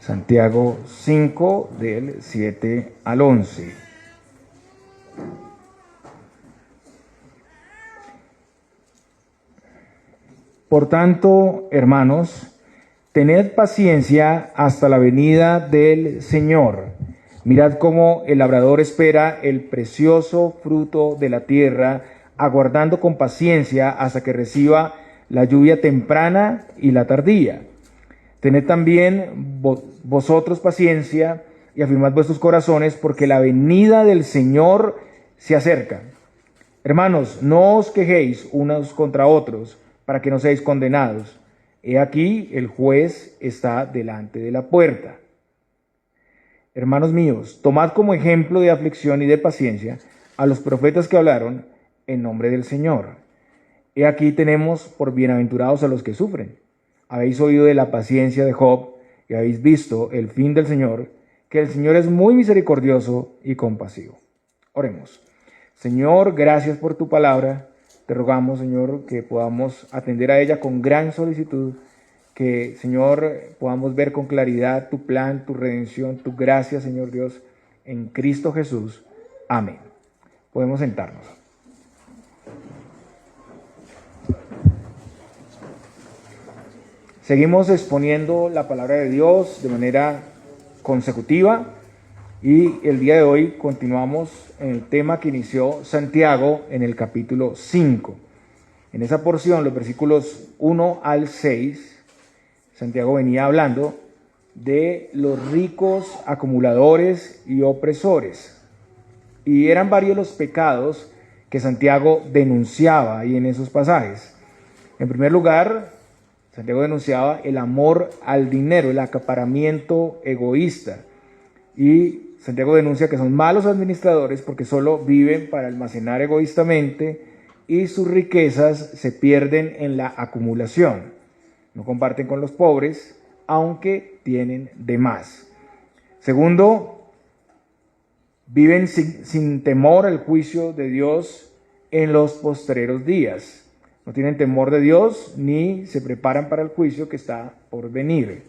Santiago 5, del 7 al 11. Por tanto, hermanos, tened paciencia hasta la venida del Señor. Mirad cómo el labrador espera el precioso fruto de la tierra, aguardando con paciencia hasta que reciba la lluvia temprana y la tardía. Tened también vosotros paciencia y afirmad vuestros corazones, porque la venida del Señor se acerca. Hermanos, no os quejéis unos contra otros, para que no seáis condenados. He aquí, el juez está delante de la puerta. Hermanos míos, tomad como ejemplo de aflicción y de paciencia a los profetas que hablaron en nombre del Señor. He aquí tenemos por bienaventurados a los que sufren. Habéis oído de la paciencia de Job y habéis visto el fin del Señor, que el Señor es muy misericordioso y compasivo. Oremos. Señor, gracias por tu palabra. Te rogamos, Señor, que podamos atender a ella con gran solicitud, que, Señor, podamos ver con claridad tu plan, tu redención, tu gracia, Señor Dios, en Cristo Jesús. Amén. Podemos sentarnos. Seguimos exponiendo la palabra de Dios de manera consecutiva y el día de hoy continuamos en el tema que inició Santiago en el capítulo 5. En esa porción, los versículos 1 al 6, Santiago venía hablando de los ricos acumuladores y opresores. Y eran varios los pecados que Santiago denunciaba ahí en esos pasajes. En primer lugar, Santiago denunciaba el amor al dinero, el acaparamiento egoísta. Y Santiago denuncia que son malos administradores porque solo viven para almacenar egoístamente y sus riquezas se pierden en la acumulación. No comparten con los pobres, aunque tienen de más. Segundo, viven sin temor al juicio de Dios en los postreros días. No tienen temor de Dios ni se preparan para el juicio que está por venir.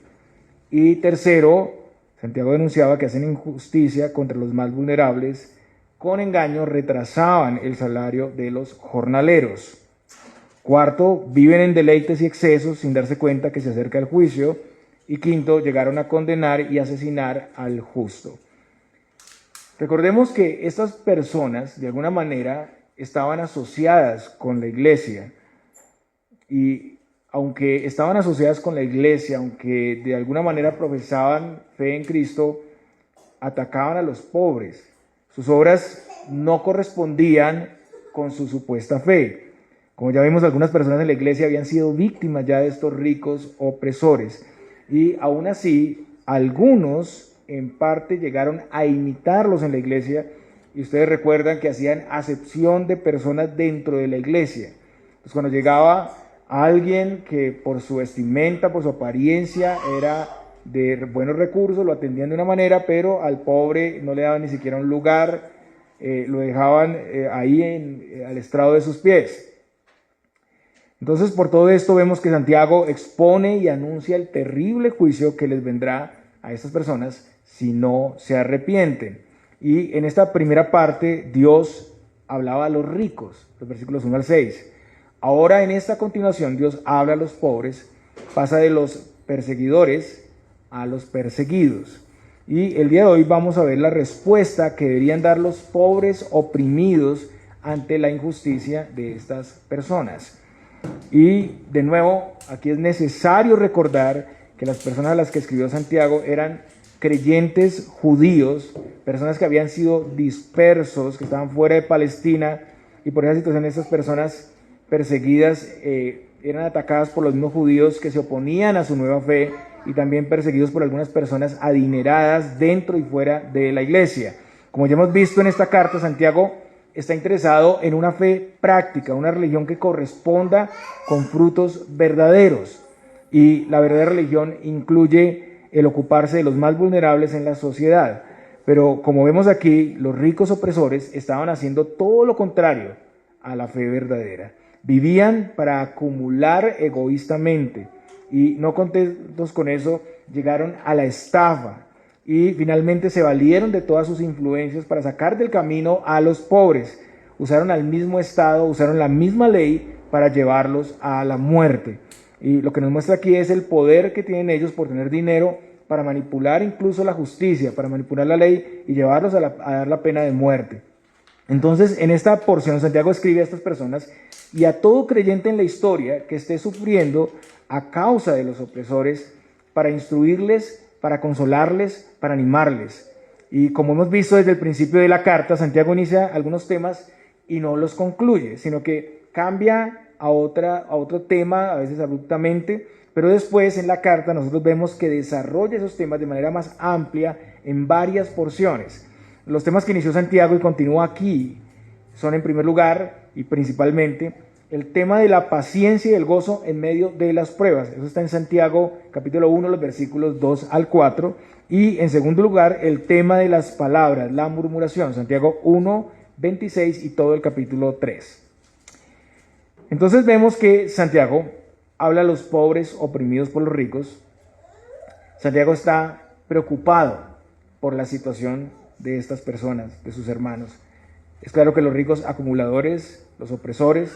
Y tercero, Santiago denunciaba que hacen injusticia contra los más vulnerables, con engaño retrasaban el salario de los jornaleros. Cuarto, viven en deleites y excesos sin darse cuenta que se acerca el juicio. Y quinto, llegaron a condenar y asesinar al justo. Recordemos que estas personas, de alguna manera, estaban asociadas con la iglesia. Y aunque estaban asociadas con la iglesia, aunque de alguna manera profesaban fe en Cristo, atacaban a los pobres. Sus obras no correspondían con su supuesta fe. Como ya vimos, algunas personas en la iglesia habían sido víctimas ya de estos ricos opresores. Y aún así, algunos en parte llegaron a imitarlos en la iglesia. Y ustedes recuerdan que hacían acepción de personas dentro de la iglesia. Entonces, cuando llegaba alguien que por su vestimenta, por su apariencia, era de buenos recursos, lo atendían de una manera, pero al pobre no le daban ni siquiera un lugar, lo dejaban ahí al estrado de sus pies. Entonces, por todo esto vemos que Santiago expone y anuncia el terrible juicio que les vendrá a estas personas si no se arrepienten. Y en esta primera parte, Dios hablaba a los ricos, los versículos 1 al 6. Ahora en esta continuación Dios habla a los pobres, pasa de los perseguidores a los perseguidos. Y el día de hoy vamos a ver la respuesta que deberían dar los pobres oprimidos ante la injusticia de estas personas. Y de nuevo, aquí es necesario recordar que las personas a las que escribió Santiago eran creyentes judíos, personas que habían sido dispersos, que estaban fuera de Palestina, y por esa situación estas personas perseguidas eran atacadas por los mismos judíos que se oponían a su nueva fe y también perseguidos por algunas personas adineradas dentro y fuera de la iglesia. Como ya hemos visto en esta carta, Santiago está interesado en una fe práctica, una religión que corresponda con frutos verdaderos. Y la verdadera religión incluye el ocuparse de los más vulnerables en la sociedad. Pero como vemos aquí, los ricos opresores estaban haciendo todo lo contrario a la fe verdadera. Vivían para acumular egoístamente. Y no contentos con eso, llegaron a la estafa y finalmente se valieron de todas sus influencias para sacar del camino a los pobres. Usaron al mismo Estado, usaron la misma ley para llevarlos a la muerte. Y lo que nos muestra aquí es el poder que tienen ellos por tener dinero para manipular incluso la justicia, para manipular la ley y llevarlos a dar la pena de muerte. Entonces, en esta porción, Santiago escribe a estas personas y a todo creyente en la historia que esté sufriendo a causa de los opresores, para instruirles, para consolarles, para animarles. Y como hemos visto desde el principio de la carta, Santiago inicia algunos temas y no los concluye, sino que cambia a otro tema, a veces abruptamente, pero después en la carta nosotros vemos que desarrolla esos temas de manera más amplia en varias porciones. Los temas que inició Santiago y continúa aquí son, en primer lugar y principalmente, el tema de la paciencia y el gozo en medio de las pruebas. Eso está en Santiago capítulo 1, los versículos 2 al 4. Y en segundo lugar, el tema de las palabras, la murmuración, Santiago 1, 26 y todo el capítulo 3. Entonces vemos que Santiago habla a los pobres oprimidos por los ricos. Santiago está preocupado por la situación de estas personas, de sus hermanos. Es claro que los ricos acumuladores, los opresores,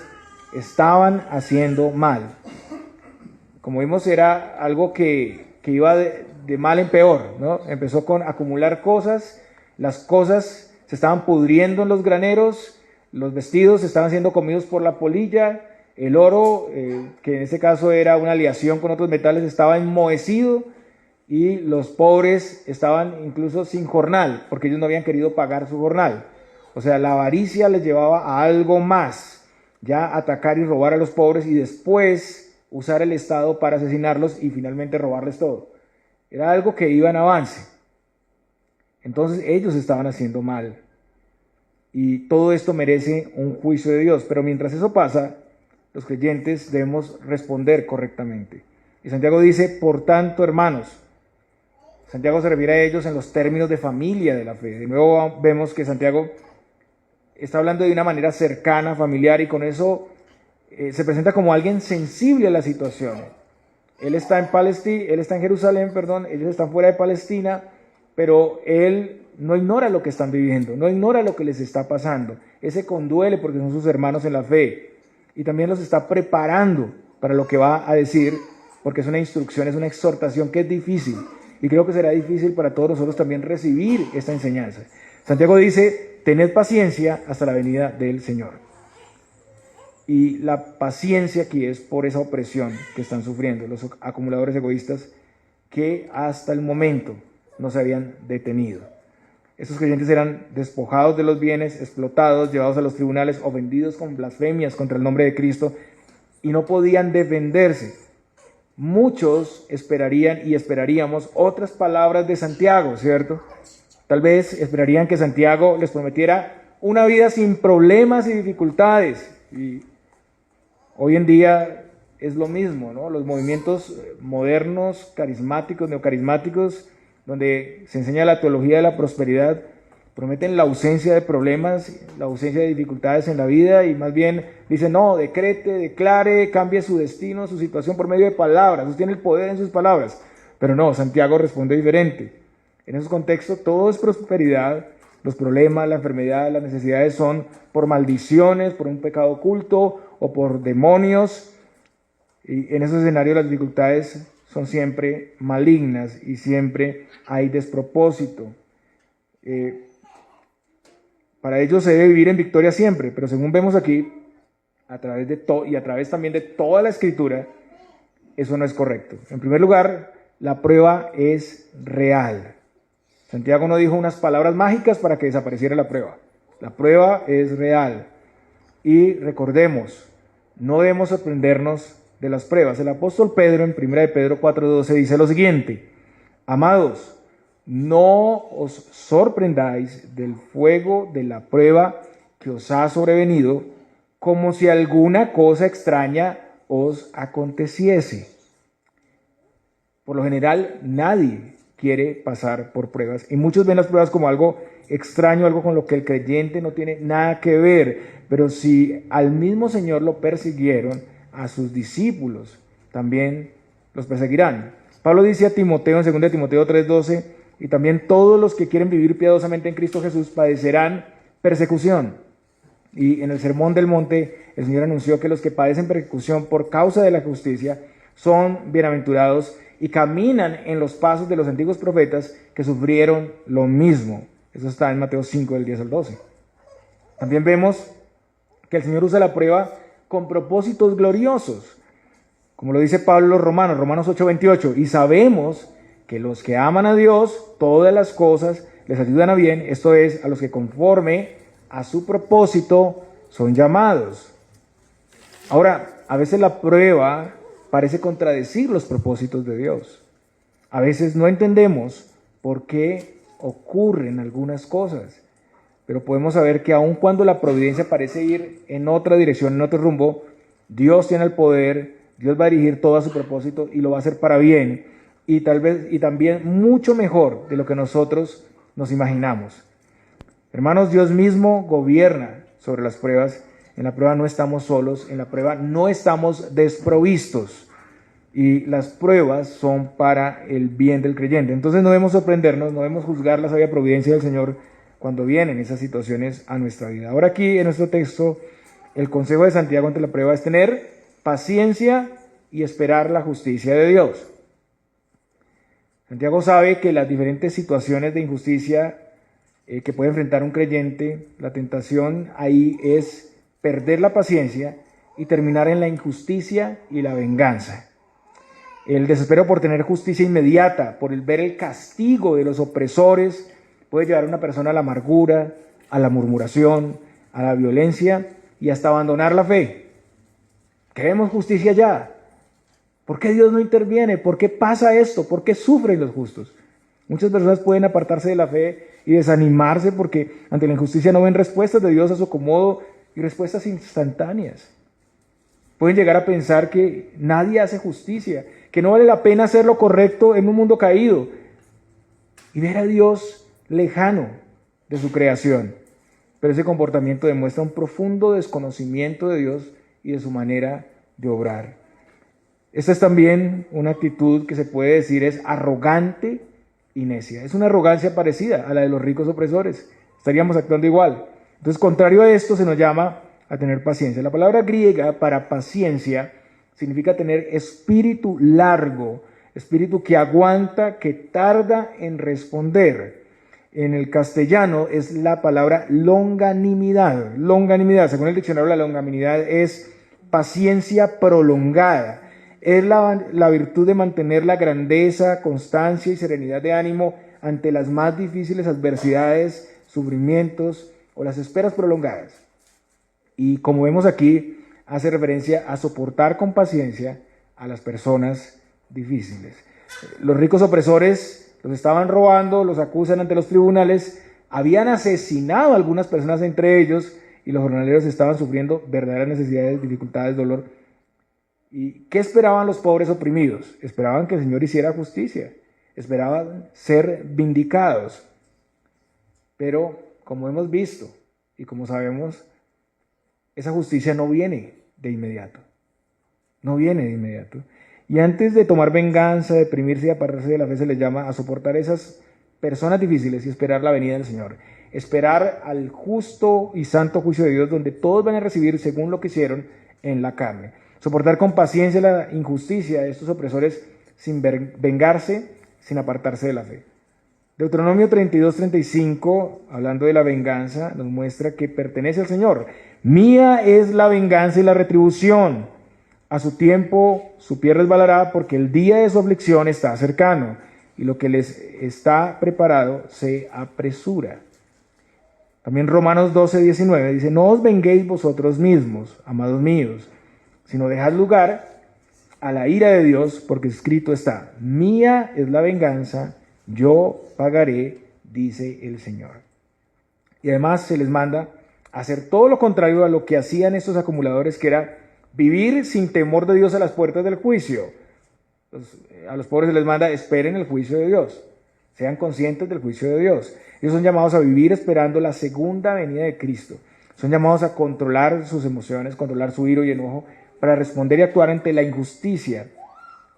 estaban haciendo mal. Como vimos, era algo que iba de mal en peor, ¿no? Empezó con acumular cosas, las cosas se estaban pudriendo en los graneros, los vestidos estaban siendo comidos por la polilla, el oro, que en este caso era una aleación con otros metales, estaba enmohecido, y los pobres estaban incluso sin jornal, porque ellos no habían querido pagar su jornal. O sea, la avaricia les llevaba a algo más, ya atacar y robar a los pobres y después usar el Estado para asesinarlos y finalmente robarles todo. Era algo que iba en avance. Entonces ellos estaban haciendo mal. Y todo esto merece un juicio de Dios. Pero mientras eso pasa, los creyentes debemos responder correctamente. Y Santiago dice, por tanto, hermanos. Santiago se refiere a ellos en los términos de familia de la fe. De nuevo vemos que Santiago está hablando de una manera cercana, familiar, y con eso se presenta como alguien sensible a la situación. Él está en Jerusalén, ellos están fuera de Palestina, pero él no ignora lo que están viviendo, no ignora lo que les está pasando. Él se conduele porque son sus hermanos en la fe y también los está preparando para lo que va a decir, porque es una instrucción, es una exhortación que es difícil y creo que será difícil para todos nosotros también recibir esta enseñanza. Santiago dice, tened paciencia hasta la venida del Señor. Y la paciencia aquí es por esa opresión que están sufriendo los acumuladores egoístas que hasta el momento no se habían detenido. Estos creyentes eran despojados de los bienes, explotados, llevados a los tribunales o vendidos con blasfemias contra el nombre de Cristo y no podían defenderse. Muchos esperarían y esperaríamos otras palabras de Santiago, ¿cierto? Tal vez esperarían que Santiago les prometiera una vida sin problemas y dificultades. Y hoy en día es lo mismo, ¿no? Los movimientos modernos, carismáticos, neocarismáticos, donde se enseña la teología de la prosperidad, prometen la ausencia de problemas, la ausencia de dificultades en la vida y más bien dicen, no, decrete, declare, cambie su destino, su situación por medio de palabras, usted tiene el poder en sus palabras. Pero no, Santiago responde diferente. En esos contextos todo es prosperidad, los problemas, la enfermedad, las necesidades son por maldiciones, por un pecado oculto o por demonios. Y en esos escenarios las dificultades son siempre malignas y siempre hay despropósito. Para ellos se debe vivir en victoria siempre, pero según vemos aquí, a través también de toda la Escritura, eso no es correcto. En primer lugar, la prueba es real. Santiago no dijo unas palabras mágicas para que desapareciera la prueba. La prueba es real. Y recordemos, no debemos sorprendernos de las pruebas. El apóstol Pedro en 1 de Pedro 4:12 dice lo siguiente: amados, no os sorprendáis del fuego de la prueba que os ha sobrevenido, como si alguna cosa extraña os aconteciese. Por lo general, nadie quiere pasar por pruebas y muchos ven las pruebas como algo extraño, algo con lo que el creyente no tiene nada que ver. Pero si al mismo Señor lo persiguieron, a sus discípulos también los perseguirán. Pablo dice a Timoteo en 2 Timoteo 3:12, y también todos los que quieren vivir piadosamente en Cristo Jesús padecerán persecución. Y en el Sermón del Monte el Señor anunció que los que padecen persecución por causa de la justicia son bienaventurados y caminan en los pasos de los antiguos profetas que sufrieron lo mismo. Eso está en Mateo 5, del 10 al 12. También vemos que el Señor usa la prueba con propósitos gloriosos. Como lo dice Pablo en los Romanos 8:28, y sabemos que los que aman a Dios, todas las cosas les ayudan a bien, esto es, a los que conforme a su propósito son llamados. Ahora, a veces la prueba parece contradecir los propósitos de Dios. A veces no entendemos por qué ocurren algunas cosas, pero podemos saber que aun cuando la providencia parece ir en otra dirección, en otro rumbo, Dios tiene el poder, Dios va a dirigir todo a su propósito y lo va a hacer para bien y también mucho mejor de lo que nosotros nos imaginamos. Hermanos, Dios mismo gobierna sobre las pruebas. En la prueba no estamos solos, en la prueba no estamos desprovistos. Y las pruebas son para el bien del creyente. Entonces no debemos sorprendernos, no debemos juzgar la sabia providencia del Señor cuando vienen esas situaciones a nuestra vida. Ahora aquí en nuestro texto, el consejo de Santiago ante la prueba es tener paciencia y esperar la justicia de Dios. Santiago sabe que las diferentes situaciones de injusticia que puede enfrentar un creyente, la tentación ahí es perder la paciencia y terminar en la injusticia y la venganza. El desespero por tener justicia inmediata, por el ver el castigo de los opresores, puede llevar a una persona a la amargura, a la murmuración, a la violencia y hasta abandonar la fe. Queremos justicia ya. ¿Por qué Dios no interviene? ¿Por qué pasa esto? ¿Por qué sufren los justos? Muchas personas pueden apartarse de la fe y desanimarse porque ante la injusticia no ven respuestas de Dios a su acomodo y respuestas instantáneas. Pueden llegar a pensar que nadie hace justicia, que no vale la pena hacer lo correcto en un mundo caído y ver a Dios lejano de su creación. Pero ese comportamiento demuestra un profundo desconocimiento de Dios y de su manera de obrar. Esta es también una actitud que se puede decir es arrogante y necia. Es una arrogancia parecida a la de los ricos opresores. Estaríamos actuando igual. Entonces, contrario a esto, se nos llama a tener paciencia. La palabra griega para paciencia significa tener espíritu largo, espíritu que aguanta, que tarda en responder. En el castellano es la palabra longanimidad. Longanimidad, según el diccionario, la longanimidad es paciencia prolongada. Es la virtud de mantener la grandeza, constancia y serenidad de ánimo ante las más difíciles adversidades, sufrimientos o las esperas prolongadas. Y como vemos aquí, hace referencia a soportar con paciencia a las personas difíciles. Los ricos opresores los estaban robando, los acusan ante los tribunales, habían asesinado a algunas personas entre ellos y los jornaleros estaban sufriendo verdaderas necesidades, dificultades, dolor. ¿Y qué esperaban los pobres oprimidos? Esperaban que el Señor hiciera justicia, esperaban ser vindicados. Pero como hemos visto y como sabemos, esa justicia no viene de inmediato. No viene de inmediato. Y antes de tomar venganza, deprimirse y apartarse de la fe, se les llama a soportar esas personas difíciles y esperar la venida del Señor. Esperar al justo y santo juicio de Dios, donde todos van a recibir según lo que hicieron en la carne. Soportar con paciencia la injusticia de estos opresores sin vengarse, sin apartarse de la fe. Deuteronomio 32:35, hablando de la venganza, nos muestra que pertenece al Señor. Mía es la venganza y la retribución. A su tiempo su pie resbalará, porque el día de su aflicción está cercano, y lo que les está preparado se apresura. También Romanos 12:19 dice, no os venguéis vosotros mismos, amados míos, sino dejad lugar a la ira de Dios, porque escrito está, mía es la venganza, yo pagaré, dice el Señor. Y además se les manda a hacer todo lo contrario a lo que hacían estos acumuladores, que era vivir sin temor de Dios a las puertas del juicio. A los pobres se les manda, esperen el juicio de Dios, sean conscientes del juicio de Dios. Ellos son llamados a vivir esperando la segunda venida de Cristo. Son llamados a controlar sus emociones, controlar su ira y enojo, para responder y actuar ante la injusticia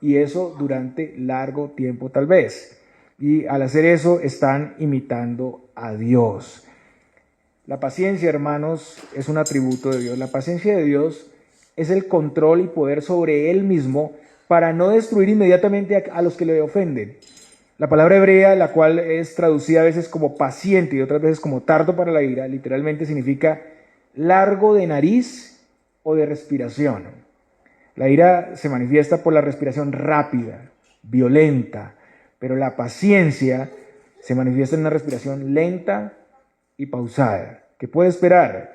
y eso durante largo tiempo tal vez. Y al hacer eso están imitando a Dios. La paciencia, hermanos, es un atributo de Dios. La paciencia de Dios es el control y poder sobre Él mismo para no destruir inmediatamente a los que le ofenden. La palabra hebrea, la cual es traducida a veces como paciente y otras veces como tardo para la ira, literalmente significa largo de nariz o de respiración. La ira se manifiesta por la respiración rápida, violenta, pero la paciencia se manifiesta en una respiración lenta y pausada. ¿Qué puede esperar?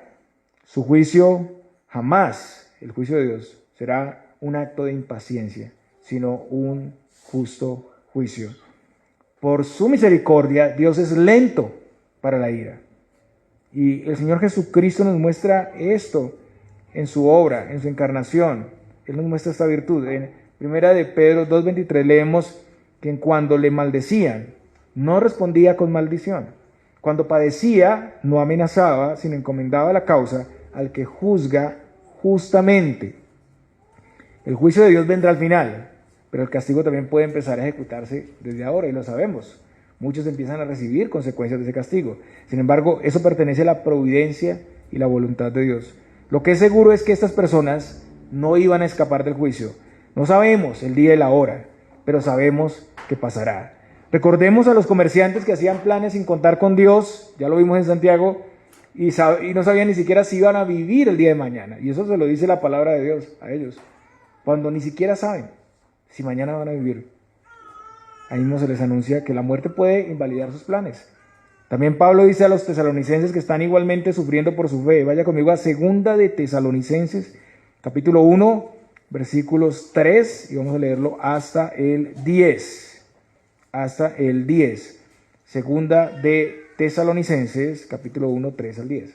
Su juicio jamás, el juicio de Dios, será un acto de impaciencia, sino un justo juicio. Por su misericordia, Dios es lento para la ira. Y el Señor Jesucristo nos muestra esto en su obra, en su encarnación. Él nos muestra esta virtud. En 1 de Pedro 2:23 leemos que cuando le maldecían, no respondía con maldición. Cuando padecía, no amenazaba, sino encomendaba la causa al que juzga justamente. El juicio de Dios vendrá al final, pero el castigo también puede empezar a ejecutarse desde ahora, y lo sabemos. Muchos empiezan a recibir consecuencias de ese castigo. Sin embargo, eso pertenece a la providencia y la voluntad de Dios. Lo que es seguro es que estas personas no iban a escapar del juicio. No sabemos el día y la hora, pero sabemos que pasará. Recordemos a los comerciantes que hacían planes sin contar con Dios, ya lo vimos en Santiago, y no sabían ni siquiera si iban a vivir el día de mañana. Y eso se lo dice la palabra de Dios a ellos, cuando ni siquiera saben si mañana van a vivir. Ahí mismo se les anuncia que la muerte puede invalidar sus planes. También Pablo dice a los tesalonicenses que están igualmente sufriendo por su fe. Vaya conmigo a 2 de Tesalonicenses, capítulo 1, versículos 3, y vamos a leerlo hasta el 10. Hasta el 10. 2 de Tesalonicenses, capítulo 1, 3 al 10.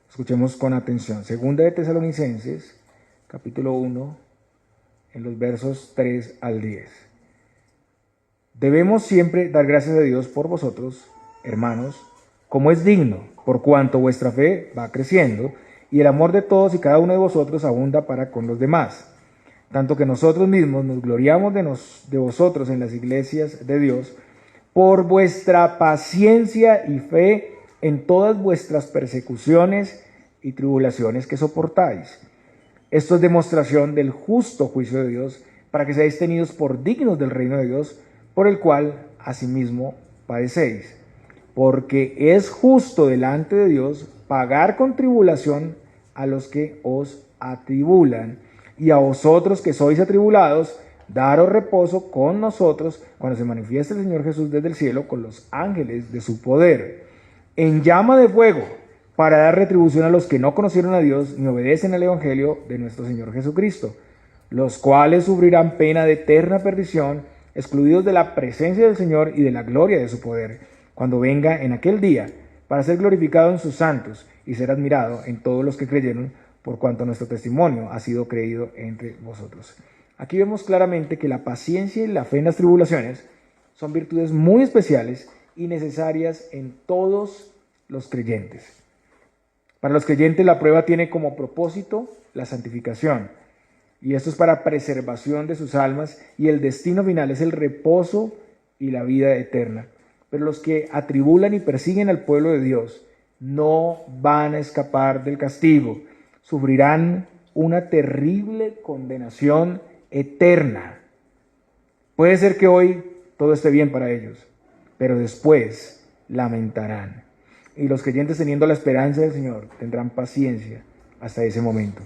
Escuchemos con atención. 2 de Tesalonicenses, capítulo 1, en los versos 3 al 10. Debemos siempre dar gracias a Dios por vosotros, hermanos, como es digno, por cuanto vuestra fe va creciendo, y el amor de todos y cada uno de vosotros abunda para con los demás. Tanto que nosotros mismos nos gloriamos de vosotros en las iglesias de Dios, por vuestra paciencia y fe en todas vuestras persecuciones y tribulaciones que soportáis. Esto es demostración del justo juicio de Dios, para que seáis tenidos por dignos del reino de Dios, por el cual asimismo padecéis. Porque es justo delante de Dios pagar con tribulación a los que os atribulan, y a vosotros que sois atribulados, daros reposo con nosotros cuando se manifieste el Señor Jesús desde el cielo con los ángeles de su poder, en llama de fuego, para dar retribución a los que no conocieron a Dios ni obedecen al Evangelio de nuestro Señor Jesucristo, los cuales sufrirán pena de eterna perdición, excluidos de la presencia del Señor y de la gloria de su poder, cuando venga en aquel día, para ser glorificado en sus santos y ser admirado en todos los que creyeron, por cuanto nuestro testimonio ha sido creído entre vosotros. Aquí vemos claramente que la paciencia y la fe en las tribulaciones son virtudes muy especiales y necesarias en todos los creyentes. Para los creyentes la prueba tiene como propósito la santificación, y esto es para preservación de sus almas, y el destino final es el reposo y la vida eterna. Pero los que atribulan y persiguen al pueblo de Dios no van a escapar del castigo, sufrirán una terrible condenación eterna. Puede ser que hoy todo esté bien para ellos, pero después lamentarán. Y los creyentes, teniendo la esperanza del Señor, tendrán paciencia hasta ese momento.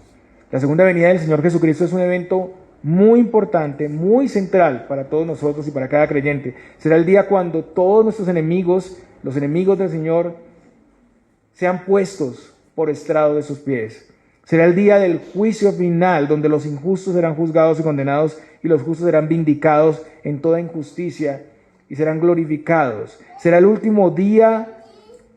La segunda venida del Señor Jesucristo es un evento muy importante, muy central para todos nosotros y para cada creyente. Será el día cuando todos nuestros enemigos, los enemigos del Señor, sean puestos por estrado de sus pies. Será el día del juicio final, donde los injustos serán juzgados y condenados, y los justos serán vindicados en toda injusticia y serán glorificados. Será el último día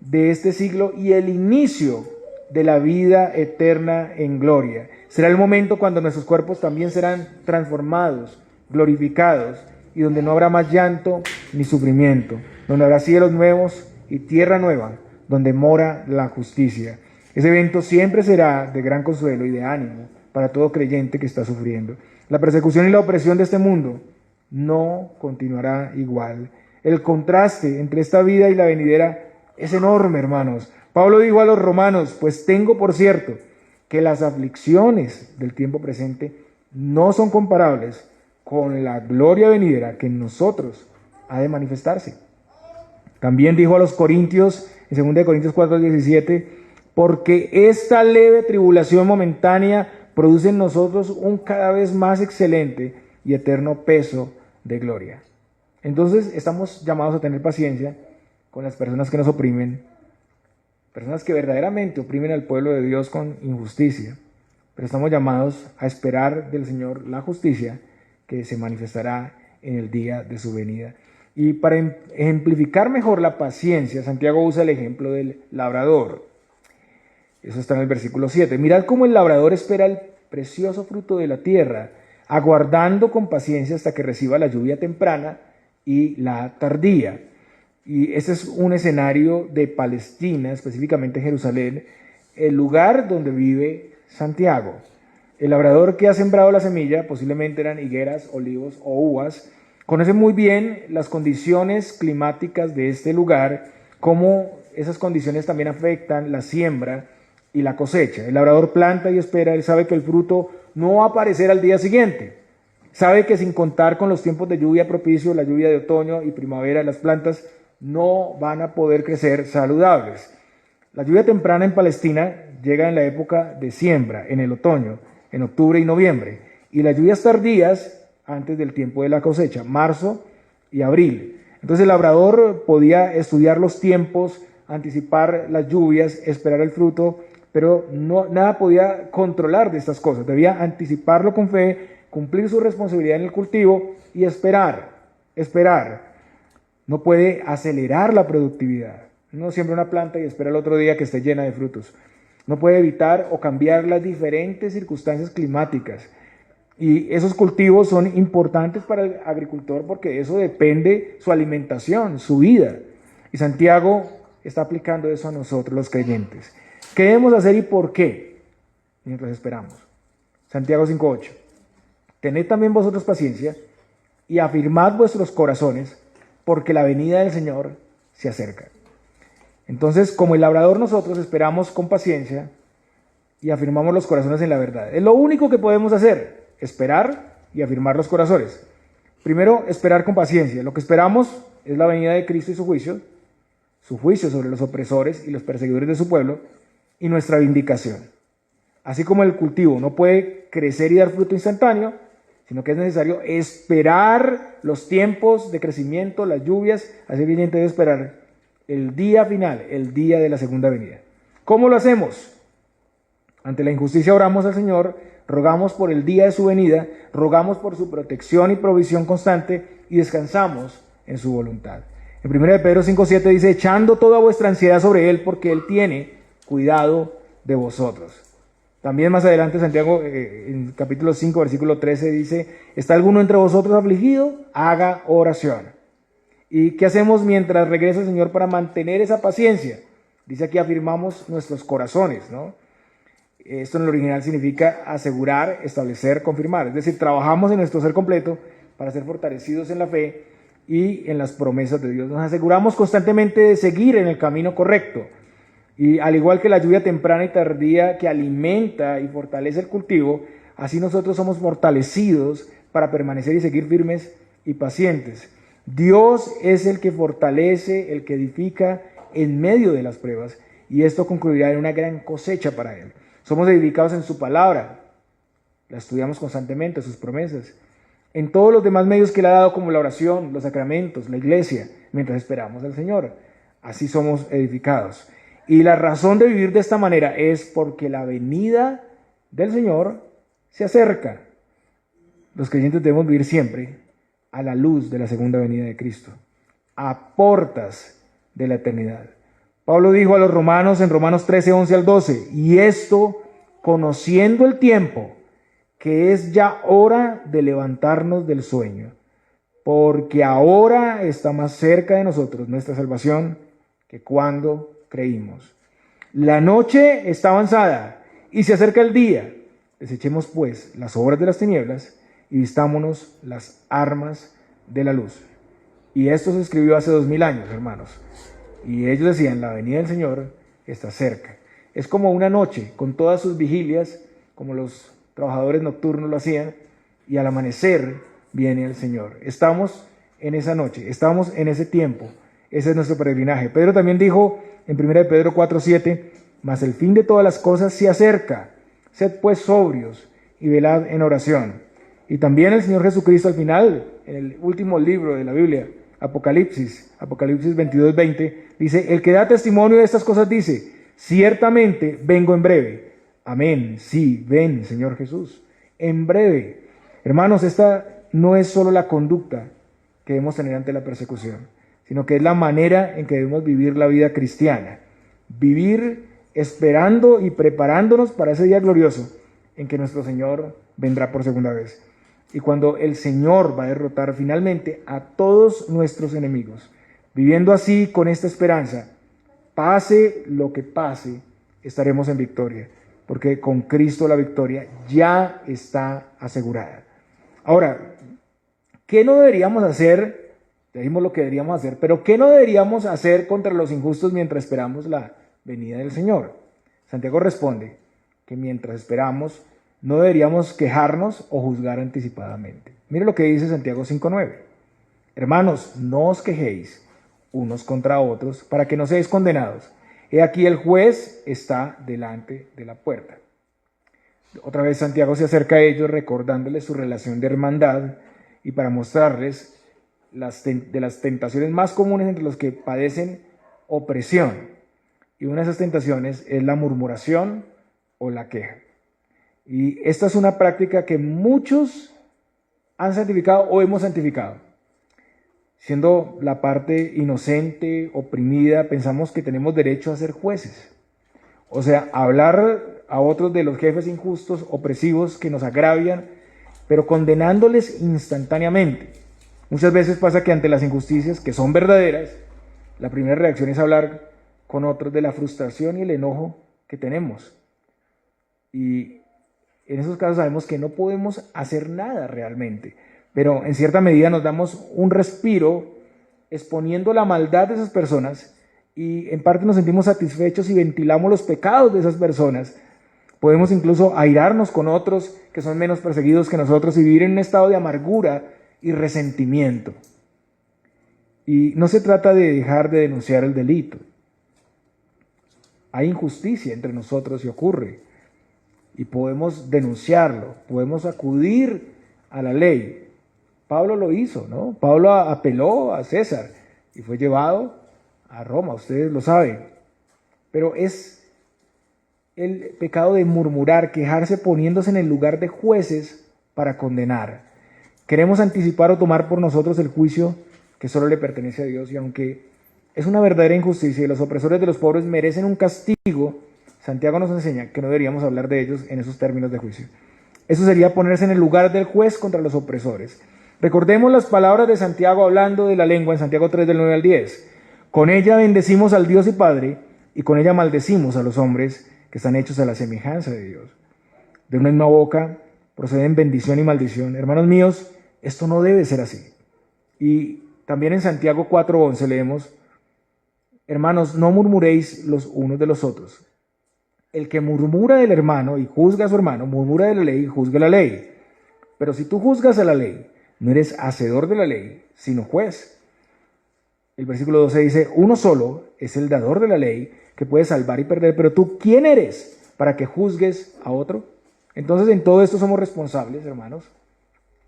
de este siglo y el inicio de la vida eterna en gloria. Será el momento cuando nuestros cuerpos también serán transformados, glorificados, y donde no habrá más llanto ni sufrimiento, donde habrá cielos nuevos y tierra nueva, donde mora la justicia. Ese evento siempre será de gran consuelo y de ánimo para todo creyente que está sufriendo. La persecución y la opresión de este mundo no continuará igual. El contraste entre esta vida y la venidera es enorme, hermanos. Pablo dijo a los romanos: pues tengo por cierto que las aflicciones del tiempo presente no son comparables con la gloria venidera que en nosotros ha de manifestarse. También dijo a los corintios, en 2 Corintios 4:17, porque esta leve tribulación momentánea produce en nosotros un cada vez más excelente y eterno peso de gloria. Entonces estamos llamados a tener paciencia con las personas que nos oprimen, personas que verdaderamente oprimen al pueblo de Dios con injusticia, pero estamos llamados a esperar del Señor la justicia que se manifestará en el día de su venida. Y para ejemplificar mejor la paciencia, Santiago usa el ejemplo del labrador. Eso está en el versículo 7. Mirad cómo el labrador espera el precioso fruto de la tierra, aguardando con paciencia hasta que reciba la lluvia temprana y la tardía. Y este es un escenario de Palestina, específicamente Jerusalén, el lugar donde vive Santiago. El labrador que ha sembrado la semilla, posiblemente eran higueras, olivos o uvas, conoce muy bien las condiciones climáticas de este lugar, cómo esas condiciones también afectan la siembra y la cosecha. El labrador planta y espera, él sabe que el fruto no va a aparecer al día siguiente. Sabe que sin contar con los tiempos de lluvia propicio, la lluvia de otoño y primavera, las plantas no van a poder crecer saludables. La lluvia temprana en Palestina llega en la época de siembra, en el otoño, en octubre y noviembre, y las lluvias tardías antes del tiempo de la cosecha, marzo y abril. Entonces el labrador podía estudiar los tiempos, anticipar las lluvias, esperar el fruto, pero nada podía controlar de estas cosas. Debía anticiparlo con fe, cumplir su responsabilidad en el cultivo y esperar. No puede acelerar la productividad. No siembra una planta y espera el otro día que esté llena de frutos. No puede evitar o cambiar las diferentes circunstancias climáticas. Y esos cultivos son importantes para el agricultor porque de eso depende su alimentación, su vida. Y Santiago está aplicando eso a nosotros los creyentes. ¿Qué debemos hacer y por qué? Mientras esperamos. Santiago 5:8. Tened también vosotros paciencia y afirmad vuestros corazones, porque la venida del Señor se acerca. Entonces, como el labrador, nosotros esperamos con paciencia y afirmamos los corazones en la verdad. Es lo único que podemos hacer, esperar y afirmar los corazones. Primero, esperar con paciencia. Lo que esperamos es la venida de Cristo y su juicio sobre los opresores y los perseguidores de su pueblo, y nuestra vindicación. Así como el cultivo no puede crecer y dar fruto instantáneo, sino que es necesario esperar los tiempos de crecimiento, las lluvias, así que debe esperar el día final, el día de la segunda venida. ¿Cómo lo hacemos? Ante la injusticia oramos al Señor, rogamos por el día de su venida, rogamos por su protección y provisión constante y descansamos en su voluntad. En 1 Pedro 5:7 dice: echando toda vuestra ansiedad sobre Él, porque Él tiene cuidado de vosotros. También más adelante Santiago, en capítulo 5, versículo 13, dice: ¿está alguno entre vosotros afligido? Haga oración. ¿Y qué hacemos mientras regresa el Señor para mantener esa paciencia? Dice aquí: afirmamos nuestros corazones, ¿no? Esto en el original significa asegurar, establecer, confirmar. Es decir, trabajamos en nuestro ser completo para ser fortalecidos en la fe y en las promesas de Dios. Nos aseguramos constantemente de seguir en el camino correcto. Y al igual que la lluvia temprana y tardía que alimenta y fortalece el cultivo, así nosotros somos fortalecidos para permanecer y seguir firmes y pacientes. Dios es el que fortalece, el que edifica en medio de las pruebas, y esto concluirá en una gran cosecha para Él. Somos edificados en su palabra, la estudiamos constantemente, sus promesas, en todos los demás medios que Él ha dado, como la oración, los sacramentos, la iglesia, mientras esperamos al Señor. Así somos edificados. Y la razón de vivir de esta manera es porque la venida del Señor se acerca. Los creyentes debemos vivir siempre a la luz de la segunda venida de Cristo, a portas de la eternidad. Pablo dijo a los romanos en Romanos 13, 11 al 12, y esto conociendo el tiempo, que es ya hora de levantarnos del sueño, porque ahora está más cerca de nosotros nuestra salvación que cuando creímos. La noche está avanzada y se acerca el día. Desechemos pues las obras de las tinieblas y vistámonos las armas de la luz. Y esto se escribió hace 2000 años, hermanos. Y ellos decían, la venida del Señor está cerca. Es como una noche con todas sus vigilias, como los trabajadores nocturnos lo hacían, y al amanecer viene el Señor. Estamos en esa noche, estamos en ese tiempo. Ese es nuestro peregrinaje. Pedro también dijo en 1 Pedro 4:7, mas el fin de todas las cosas se acerca. Sed pues sobrios y velad en oración. Y también el Señor Jesucristo al final, en el último libro de la Biblia, Apocalipsis 22:20, dice, el que da testimonio de estas cosas dice, ciertamente vengo en breve. Amén, sí, ven, Señor Jesús, en breve. Hermanos, esta no es solo la conducta que debemos tener ante la persecución, sino que es la manera en que debemos vivir la vida cristiana. Vivir esperando y preparándonos para ese día glorioso en que nuestro Señor vendrá por segunda vez. Y cuando el Señor va a derrotar finalmente a todos nuestros enemigos, viviendo así con esta esperanza, pase lo que pase, estaremos en victoria, porque con Cristo la victoria ya está asegurada. Ahora, ¿qué no deberíamos hacer? Ya dijimos lo que deberíamos hacer, pero ¿qué no deberíamos hacer contra los injustos mientras esperamos la venida del Señor? Santiago responde que mientras esperamos no deberíamos quejarnos o juzgar anticipadamente. Mire lo que dice Santiago 5:9. Hermanos, no os quejéis unos contra otros para que no seáis condenados. He aquí el juez está delante de la puerta. Otra vez Santiago se acerca a ellos recordándoles su relación de hermandad y para mostrarles de las tentaciones más comunes entre los que padecen opresión. Y una de esas tentaciones es la murmuración o la queja. Y esta es una práctica que muchos han santificado o hemos santificado. Siendo la parte inocente, oprimida, pensamos que tenemos derecho a ser jueces. O sea, hablar a otros de los jefes injustos, opresivos, que nos agravian, pero condenándoles instantáneamente. Muchas veces pasa que ante las injusticias, que son verdaderas, la primera reacción es hablar con otros de la frustración y el enojo que tenemos. Y en esos casos sabemos que no podemos hacer nada realmente, pero en cierta medida nos damos un respiro exponiendo la maldad de esas personas y en parte nos sentimos satisfechos y ventilamos los pecados de esas personas. Podemos incluso airarnos con otros que son menos perseguidos que nosotros y vivir en un estado de amargura y resentimiento. Y no se trata de dejar de denunciar el delito. Hay injusticia entre nosotros y ocurre. Y podemos denunciarlo, podemos acudir a la ley. Pablo lo hizo, ¿no? Pablo apeló a César y fue llevado a Roma, ustedes lo saben. Pero es el pecado de murmurar, quejarse poniéndose en el lugar de jueces para condenar. Queremos anticipar o tomar por nosotros el juicio que solo le pertenece a Dios y aunque es una verdadera injusticia y los opresores de los pobres merecen un castigo, Santiago nos enseña que no deberíamos hablar de ellos en esos términos de juicio. Eso sería ponerse en el lugar del juez contra los opresores. Recordemos las palabras de Santiago hablando de la lengua en Santiago 3 del 9 al 10. Con ella bendecimos al Dios y Padre y con ella maldecimos a los hombres que están hechos a la semejanza de Dios. De una misma boca proceden bendición y maldición. Hermanos míos, esto no debe ser así. Y también en Santiago 4:11 leemos, hermanos, no murmuréis los unos de los otros. El que murmura del hermano y juzga a su hermano, murmura de la ley y juzga la ley. Pero si tú juzgas a la ley, no eres hacedor de la ley, sino juez. El versículo 12 dice, uno solo es el dador de la ley que puede salvar y perder, pero tú, ¿quién eres para que juzgues a otro? Entonces en todo esto somos responsables, hermanos,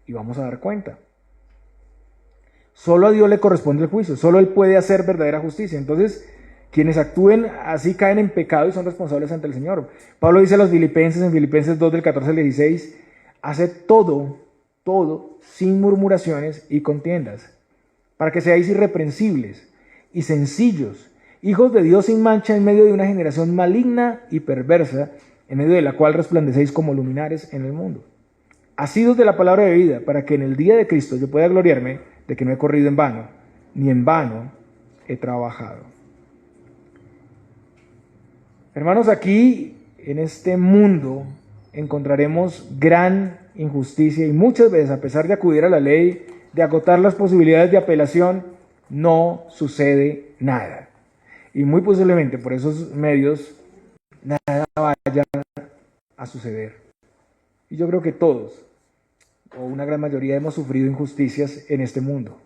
y vamos a dar cuenta. Solo a Dios le corresponde el juicio, solo Él puede hacer verdadera justicia. Entonces, quienes actúen así caen en pecado y son responsables ante el Señor. Pablo dice a los filipenses en Filipenses 2 del 14 al 16, haced todo sin murmuraciones y contiendas, para que seáis irreprensibles y sencillos, hijos de Dios sin mancha en medio de una generación maligna y perversa, en medio de la cual resplandecéis como luminares en el mundo. Asidos de la palabra de vida, para que en el día de Cristo yo pueda gloriarme de que no he corrido en vano, ni en vano he trabajado. Hermanos, aquí en este mundo encontraremos gran injusticia y muchas veces, a pesar de acudir a la ley, de agotar las posibilidades de apelación, no sucede nada. Y muy posiblemente por esos medios nada vaya a suceder. Y yo creo que todos, o una gran mayoría, hemos sufrido injusticias en este mundo.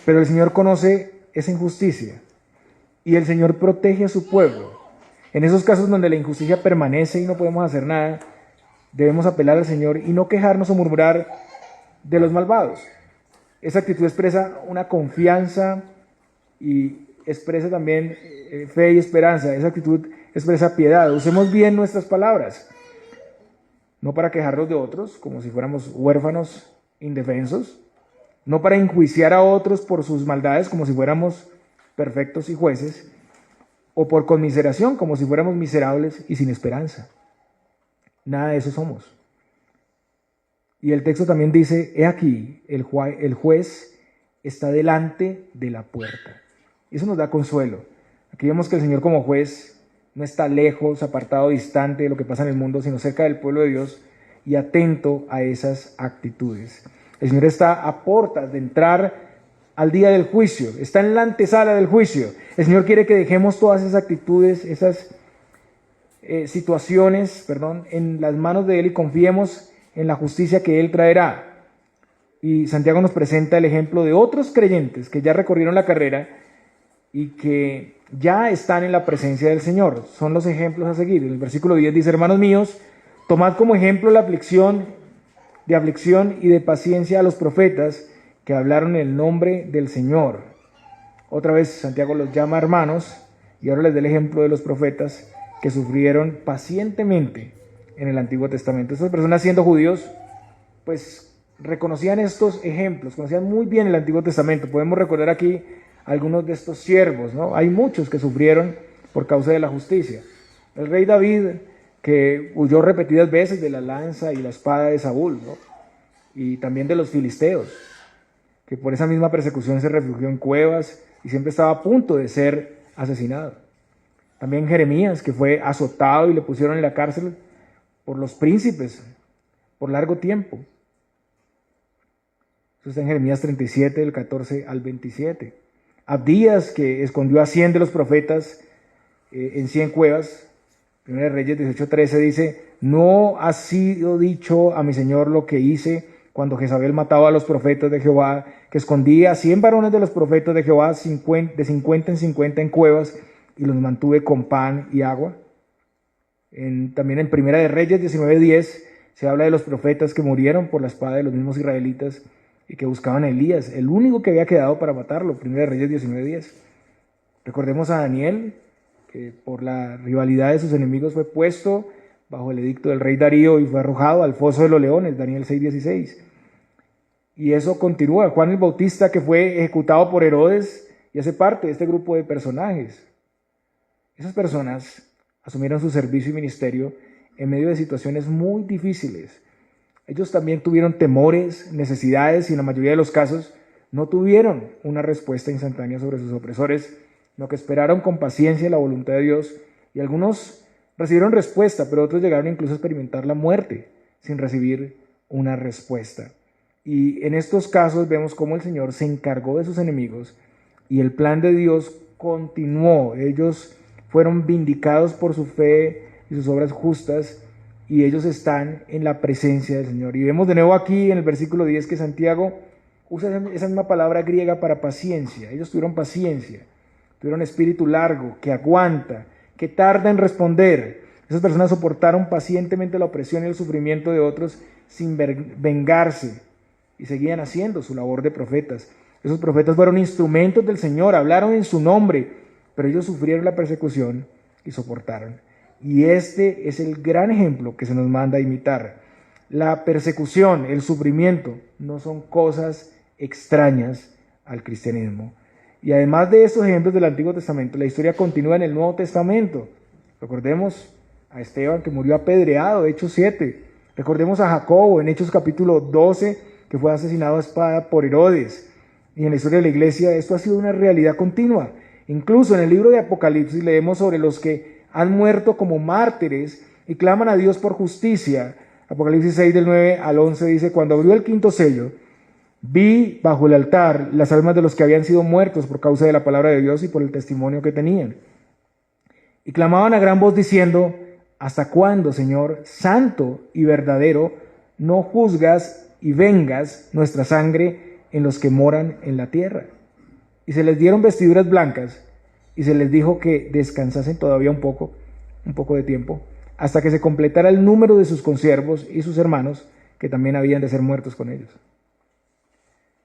Pero el Señor conoce esa injusticia y el Señor protege a su pueblo. En esos casos donde la injusticia permanece y no podemos hacer nada, debemos apelar al Señor y no quejarnos o murmurar de los malvados. Esa actitud expresa una confianza y expresa también fe y esperanza. Esa actitud expresa piedad. Usemos bien nuestras palabras, no para quejarnos de otros como si fuéramos huérfanos indefensos, no para enjuiciar a otros por sus maldades como si fuéramos perfectos y jueces, o por conmiseración como si fuéramos miserables y sin esperanza. Nada de eso somos. Y el texto también dice, he aquí, el juez está delante de la puerta. Y eso nos da consuelo. Aquí vemos que el Señor como juez no está lejos, apartado, distante de lo que pasa en el mundo, sino cerca del pueblo de Dios y atento a esas actitudes. El Señor está a puertas de entrar al día del juicio, está en la antesala del juicio. El Señor quiere que dejemos todas esas actitudes, esas situaciones, en las manos de Él y confiemos en la justicia que Él traerá. Y Santiago nos presenta el ejemplo de otros creyentes que ya recorrieron la carrera y que ya están en la presencia del Señor. Son los ejemplos a seguir. El versículo 10 dice, hermanos míos, tomad como ejemplo la aflicción y de paciencia a los profetas que hablaron en el nombre del Señor. Otra vez Santiago los llama hermanos y ahora les da el ejemplo de los profetas que sufrieron pacientemente en el Antiguo Testamento. Estas personas, siendo judíos, pues reconocían estos ejemplos, conocían muy bien el Antiguo Testamento. Podemos recordar aquí algunos de estos siervos, ¿no? Hay muchos que sufrieron por causa de la justicia. El rey David, que huyó repetidas veces de la lanza y la espada de Saúl, ¿no? Y también de los filisteos, que por esa misma persecución se refugió en cuevas y siempre estaba a punto de ser asesinado. También Jeremías, que fue azotado y le pusieron en la cárcel por los príncipes por largo tiempo. Eso está en Jeremías 37, del 14 al 27. Abdías, que escondió a 100 de los profetas en 100 cuevas. Primera de Reyes 18:13 dice, no ha sido dicho a mi señor lo que hice cuando Jezabel mataba a los profetas de Jehová, que escondía a 100 varones de los profetas de Jehová de 50 en 50 en cuevas y los mantuve con pan y agua. También en Primera de Reyes 19:10 se habla de los profetas que murieron por la espada de los mismos israelitas y que buscaban a Elías, el único que había quedado para matarlo. Primera de Reyes 19:10. Recordemos a Daniel, que por la rivalidad de sus enemigos fue puesto bajo el edicto del rey Darío y fue arrojado al foso de los leones, Daniel 6:16. Y eso continúa. Juan el Bautista, que fue ejecutado por Herodes y hace parte de este grupo de personajes. Esas personas asumieron su servicio y ministerio en medio de situaciones muy difíciles. Ellos también tuvieron temores, necesidades y en la mayoría de los casos no tuvieron una respuesta instantánea sobre sus opresores, sino que esperaron con paciencia la voluntad de Dios y algunos recibieron respuesta, pero otros llegaron incluso a experimentar la muerte sin recibir una respuesta. Y en estos casos vemos cómo el Señor se encargó de sus enemigos y el plan de Dios continuó. Ellos fueron vindicados por su fe y sus obras justas y ellos están en la presencia del Señor. Y vemos de nuevo aquí en el versículo 10 que Santiago usa esa misma palabra griega para paciencia. Ellos tuvieron paciencia, tuvieron espíritu largo, que aguanta, que tarda en responder. Esas personas soportaron pacientemente la opresión y el sufrimiento de otros sin vengarse y seguían haciendo su labor de profetas. Esos profetas fueron instrumentos del Señor, hablaron en su nombre, pero ellos sufrieron la persecución y soportaron. Y este es el gran ejemplo que se nos manda a imitar. La persecución, el sufrimiento, no son cosas extrañas al cristianismo. Y además de estos ejemplos del Antiguo Testamento, la historia continúa en el Nuevo Testamento. Recordemos a Esteban, que murió apedreado, Hechos 7. Recordemos a Jacobo en Hechos capítulo 12, que fue asesinado a espada por Herodes. Y en la historia de la iglesia esto ha sido una realidad continua. Incluso en el libro de Apocalipsis leemos sobre los que han muerto como mártires y claman a Dios por justicia. Apocalipsis 6 del 9 al 11 dice, cuando abrió el quinto sello, vi bajo el altar las almas de los que habían sido muertos por causa de la palabra de Dios y por el testimonio que tenían. Y clamaban a gran voz diciendo, ¿hasta cuándo, Señor, santo y verdadero, no juzgas y vengas nuestra sangre en los que moran en la tierra? Y se les dieron vestiduras blancas y se les dijo que descansasen todavía un poco de tiempo, hasta que se completara el número de sus consiervos y sus hermanos, que también habían de ser muertos con ellos.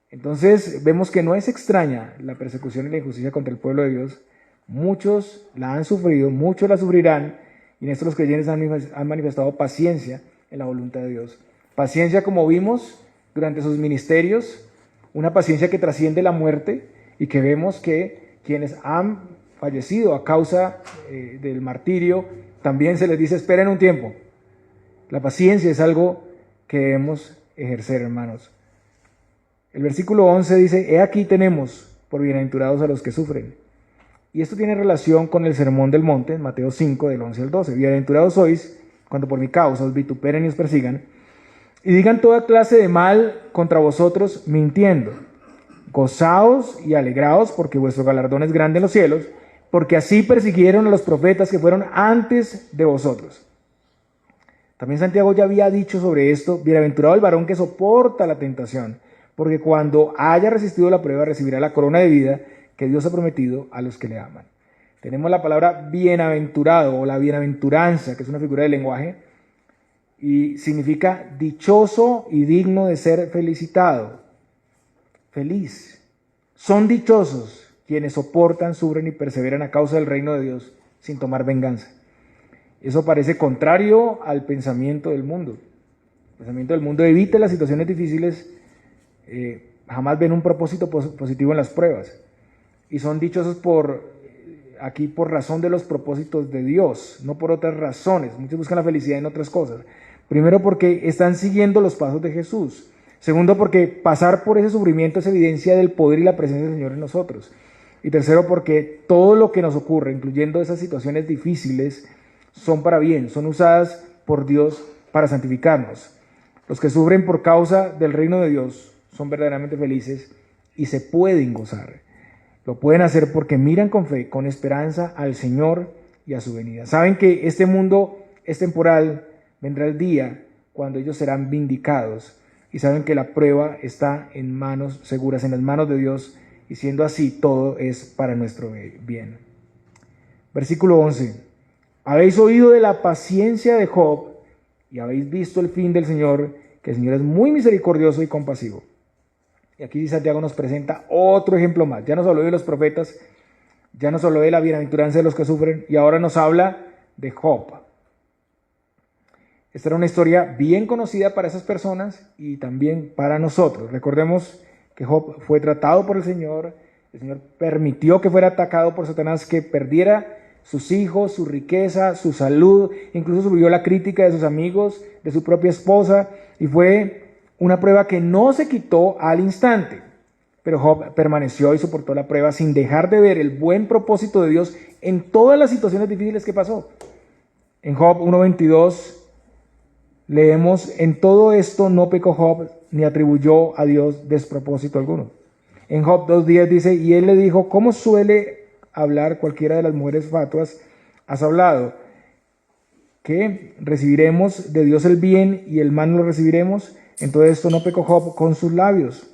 Entonces vemos que no es extraña la persecución y la injusticia contra el pueblo de Dios. Muchos la han sufrido, muchos la sufrirán, y en esto los creyentes han manifestado paciencia en la voluntad de Dios. Paciencia, como vimos durante sus ministerios, una paciencia que trasciende la muerte, y que vemos que quienes han fallecido a causa del martirio, también se les dice, esperen un tiempo. La paciencia es algo que debemos ejercer, hermanos. El versículo 11 dice, he aquí tenemos por bienaventurados a los que sufren. Y esto tiene relación con el sermón del monte, en Mateo 5, del 11 al 12. Bienaventurados sois cuando por mi causa os vituperen y os persigan, y digan toda clase de mal contra vosotros mintiendo. Gozaos y alegraos, porque vuestro galardón es grande en los cielos, porque así persiguieron a los profetas que fueron antes de vosotros. También Santiago ya había dicho sobre esto, bienaventurado el varón que soporta la tentación, porque cuando haya resistido la prueba recibirá la corona de vida que Dios ha prometido a los que le aman. Tenemos la palabra bienaventurado o la bienaventuranza, que es una figura de lenguaje, y significa dichoso y digno de ser felicitado. Feliz. Son dichosos quienes soportan, sufren y perseveran a causa del reino de Dios sin tomar venganza. Eso parece contrario al pensamiento del mundo. El pensamiento del mundo evita las situaciones difíciles, jamás ven un propósito positivo en las pruebas. Y son dichosos por razón de los propósitos de Dios, no por otras razones. Muchos buscan la felicidad en otras cosas. Primero, porque están siguiendo los pasos de Jesús. Segundo, porque pasar por ese sufrimiento es evidencia del poder y la presencia del Señor en nosotros. Y tercero, porque todo lo que nos ocurre, incluyendo esas situaciones difíciles, son para bien, son usadas por Dios para santificarnos. Los que sufren por causa del reino de Dios son verdaderamente felices y se pueden gozar. Lo pueden hacer porque miran con fe, con esperanza al Señor y a su venida. Saben que este mundo es temporal, vendrá el día cuando ellos serán vindicados, y saben que la prueba está en manos seguras, en las manos de Dios, y siendo así, todo es para nuestro bien. Versículo 11. Habéis oído de la paciencia de Job, y habéis visto el fin del Señor, que el Señor es muy misericordioso y compasivo. Y aquí Santiago nos presenta otro ejemplo más. Ya nos habló de los profetas, ya nos habló de la bienaventuranza de los que sufren, y ahora nos habla de Job. Esta era una historia bien conocida para esas personas y también para nosotros. Recordemos que Job fue tratado por el Señor permitió que fuera atacado por Satanás, que perdiera sus hijos, su riqueza, su salud, incluso sufrió la crítica de sus amigos, de su propia esposa, y fue una prueba que no se quitó al instante. Pero Job permaneció y soportó la prueba sin dejar de ver el buen propósito de Dios en todas las situaciones difíciles que pasó. En Job 1:22 leemos, en todo esto no pecó Job ni atribuyó a Dios despropósito alguno. En Job 2:10 dice, y él le dijo, ¿cómo suele hablar cualquiera de las mujeres fatuas? Has hablado que recibiremos de Dios el bien y el mal lo recibiremos. En todo esto no pecó Job con sus labios.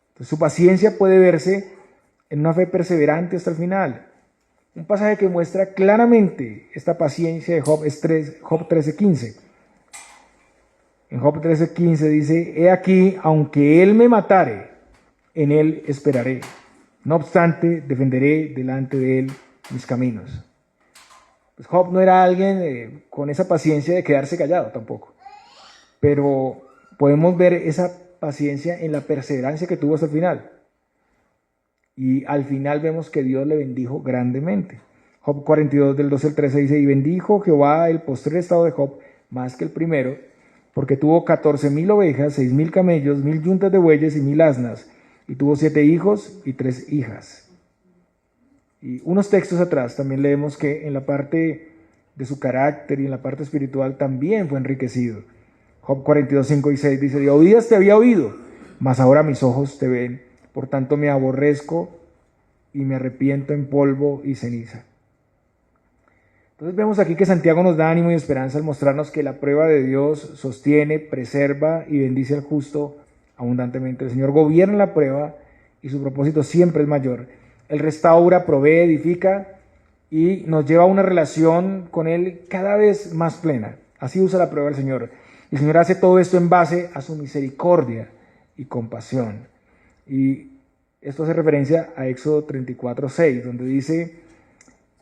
Entonces, su paciencia puede verse en una fe perseverante hasta el final. Un pasaje que muestra claramente esta paciencia de Job es Job 13:15. En Job 13:15 dice, he aquí, aunque él me matare, en él esperaré. No obstante, defenderé delante de él mis caminos. Pues Job no era alguien con esa paciencia de quedarse callado tampoco. Pero podemos ver esa paciencia en la perseverancia que tuvo hasta el final. Y al final vemos que Dios le bendijo grandemente. Job 42 del 12 al 13 dice, y bendijo Jehová el postrer estado de Job más que el primero, porque tuvo 14,000 ovejas, 6,000 camellos, 1,000 yuntas de bueyes y 1,000 asnas, y tuvo 7 hijos y 3 hijas. Y unos textos atrás también leemos que en la parte de su carácter y en la parte espiritual también fue enriquecido. Job 42, 5 y 6 dice: de oídas te había oído, mas ahora mis ojos te ven. Por tanto me aborrezco y me arrepiento en polvo y ceniza. Entonces vemos aquí que Santiago nos da ánimo y esperanza al mostrarnos que la prueba de Dios sostiene, preserva y bendice al justo abundantemente. El Señor gobierna la prueba y su propósito siempre es mayor. Él restaura, provee, edifica y nos lleva a una relación con Él cada vez más plena. Así usa la prueba el Señor. El Señor hace todo esto en base a su misericordia y compasión. Y esto hace referencia a Éxodo 34, 6, donde dice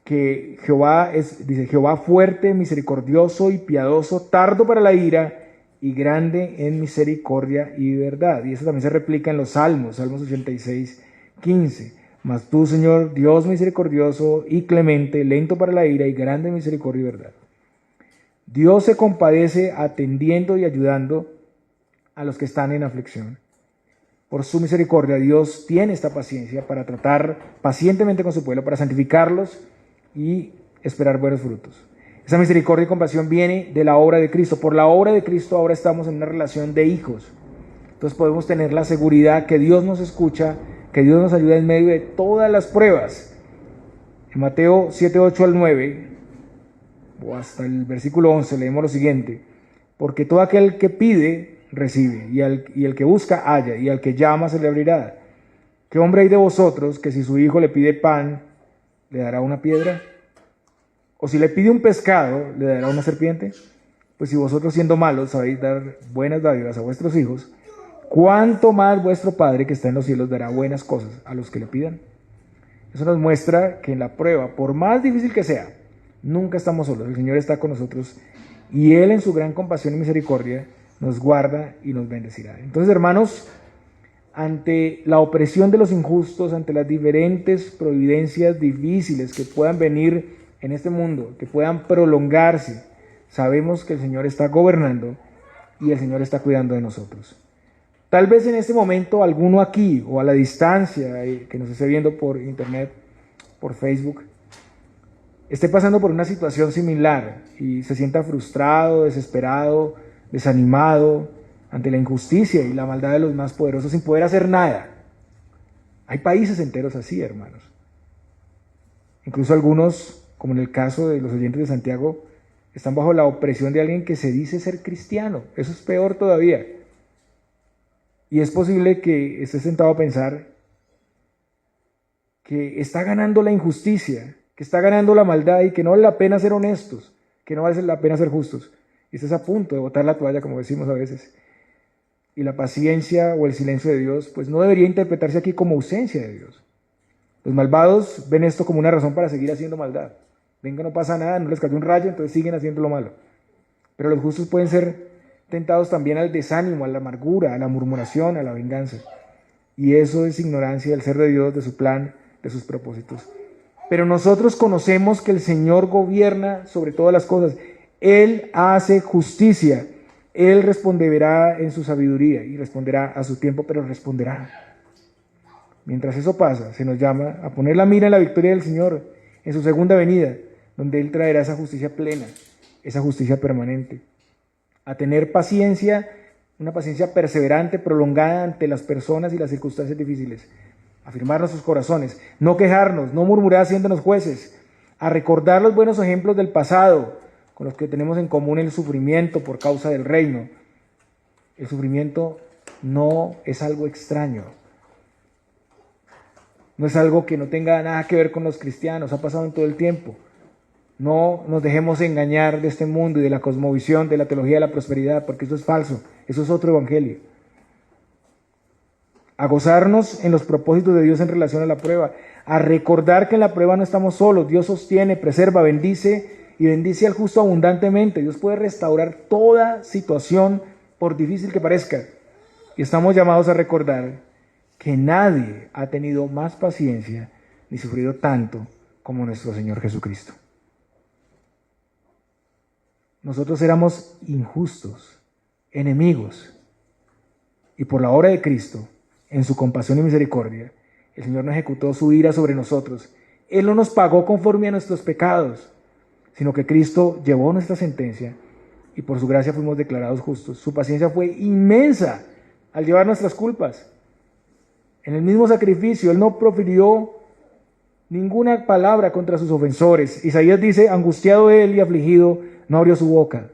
que Jehová fuerte, misericordioso y piadoso, tardo para la ira y grande en misericordia y verdad. Y eso también se replica en los Salmos 86, 15. Mas tú, Señor, Dios misericordioso y clemente, lento para la ira y grande en misericordia y verdad. Dios se compadece atendiendo y ayudando a los que están en aflicción. Por su misericordia, Dios tiene esta paciencia para tratar pacientemente con su pueblo, para santificarlos y esperar buenos frutos. Esa misericordia y compasión viene de la obra de Cristo. Por la obra de Cristo ahora estamos en una relación de hijos. Entonces podemos tener la seguridad que Dios nos escucha, que Dios nos ayuda en medio de todas las pruebas. En Mateo 7, 8 al 9, o hasta el versículo 11, leemos lo siguiente: porque todo aquel que pide, recibe, y el que busca, halla, y al que llama, se le abrirá. ¿Qué hombre hay de vosotros que si su hijo le pide pan, le dará una piedra? ¿O si le pide un pescado, le dará una serpiente? Pues si vosotros, siendo malos, sabéis dar buenas dádivas a vuestros hijos, ¿cuánto más vuestro Padre que está en los cielos dará buenas cosas a los que le pidan? Eso nos muestra que en la prueba, por más difícil que sea, nunca estamos solos. El Señor está con nosotros y Él, en su gran compasión y misericordia, nos guarda y nos bendecirá. Entonces, hermanos, ante la opresión de los injustos, ante las diferentes providencias difíciles que puedan venir en este mundo, que puedan prolongarse, sabemos que el Señor está gobernando y el Señor está cuidando de nosotros. Tal vez en este momento alguno aquí o a la distancia que nos esté viendo por internet, por Facebook, esté pasando por una situación similar y se sienta frustrado, desesperado, desanimado ante la injusticia y la maldad de los más poderosos sin poder hacer nada. Hay países enteros así, hermanos. Incluso algunos, como en el caso de los oyentes de Santiago, están bajo la opresión de alguien que se dice ser cristiano. Eso es peor todavía. Y es posible que esté sentado a pensar que está ganando la injusticia, que está ganando la maldad y que no vale la pena ser honestos, que no vale la pena ser justos. Y estás a punto de botar la toalla, como decimos a veces. Y la paciencia o el silencio de Dios, pues no debería interpretarse aquí como ausencia de Dios. Los malvados ven esto como una razón para seguir haciendo maldad. Ven que no pasa nada, no les cayó un rayo, entonces siguen haciendo lo malo. Pero los justos pueden ser tentados también al desánimo, a la amargura, a la murmuración, a la venganza. Y eso es ignorancia del ser de Dios, de su plan, de sus propósitos. Pero nosotros conocemos que el Señor gobierna sobre todas las cosas. Él hace justicia. Él responderá en su sabiduría y responderá a su tiempo, pero responderá. Mientras eso pasa, se nos llama a poner la mira en la victoria del Señor, en su segunda venida, donde Él traerá esa justicia plena, esa justicia permanente. A tener paciencia, una paciencia perseverante, prolongada ante las personas y las circunstancias difíciles. A afirmar nuestros corazones, no quejarnos, no murmurar haciéndonos jueces. A recordar los buenos ejemplos del pasado, con los que tenemos en común el sufrimiento por causa del reino. El sufrimiento no es algo extraño. No es algo que no tenga nada que ver con los cristianos, ha pasado en todo el tiempo. No nos dejemos engañar de este mundo y de la cosmovisión, de la teología de la prosperidad, porque eso es falso, eso es otro evangelio. A gozarnos en los propósitos de Dios en relación a la prueba, a recordar que en la prueba no estamos solos, Dios sostiene, preserva, bendice y bendice al justo abundantemente. Dios puede restaurar toda situación, por difícil que parezca. Y estamos llamados a recordar que nadie ha tenido más paciencia ni sufrido tanto como nuestro Señor Jesucristo. Nosotros éramos injustos, enemigos, y por la obra de Cristo, en su compasión y misericordia, el Señor no ejecutó su ira sobre nosotros. Él no nos pagó conforme a nuestros pecados, sino que Cristo llevó nuestra sentencia y por su gracia fuimos declarados justos. Su paciencia fue inmensa al llevar nuestras culpas. En el mismo sacrificio, Él no profirió ninguna palabra contra sus ofensores. Isaías dice, angustiado Él y afligido, no abrió su boca.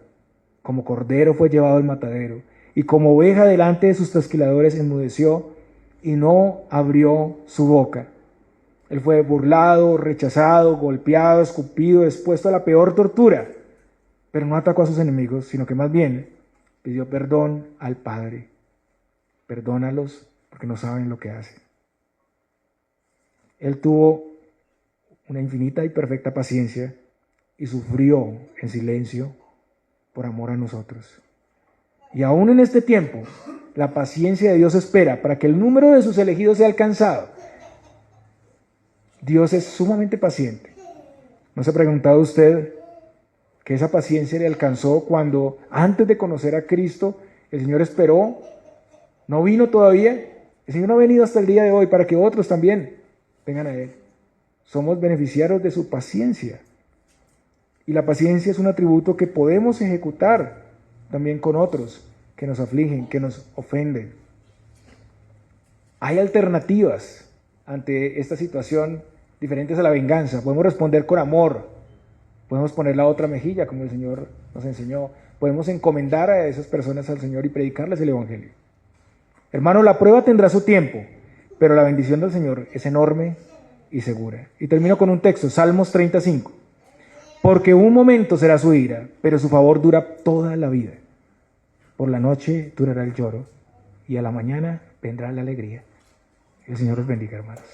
Como cordero fue llevado al matadero, y como oveja delante de sus trasquiladores enmudeció, y no abrió su boca. Él fue burlado, rechazado, golpeado, escupido, expuesto a la peor tortura, pero no atacó a sus enemigos, sino que más bien pidió perdón al Padre. Perdónalos porque no saben lo que hacen. Él tuvo una infinita y perfecta paciencia y sufrió en silencio por amor a nosotros. Y aún en este tiempo, la paciencia de Dios espera para que el número de sus elegidos sea alcanzado. Dios es sumamente paciente. ¿No se ha preguntado usted que esa paciencia le alcanzó cuando antes de conocer a Cristo el Señor esperó? ¿No vino todavía? El Señor no ha venido hasta el día de hoy para que otros también vengan a Él. Somos beneficiarios de su paciencia. Y la paciencia es un atributo que podemos ejecutar también con otros que nos afligen, que nos ofenden. Hay alternativas ante esta situación diferentes a la venganza. Podemos responder con amor. Podemos poner la otra mejilla, como el Señor nos enseñó. Podemos encomendar a esas personas al Señor y predicarles el Evangelio. Hermano, la prueba tendrá su tiempo, pero la bendición del Señor es enorme y segura. Y termino con un texto, Salmos 35. Porque un momento será su ira, pero su favor dura toda la vida. Por la noche durará el lloro, y a la mañana vendrá la alegría. El Señor los bendiga, hermanos.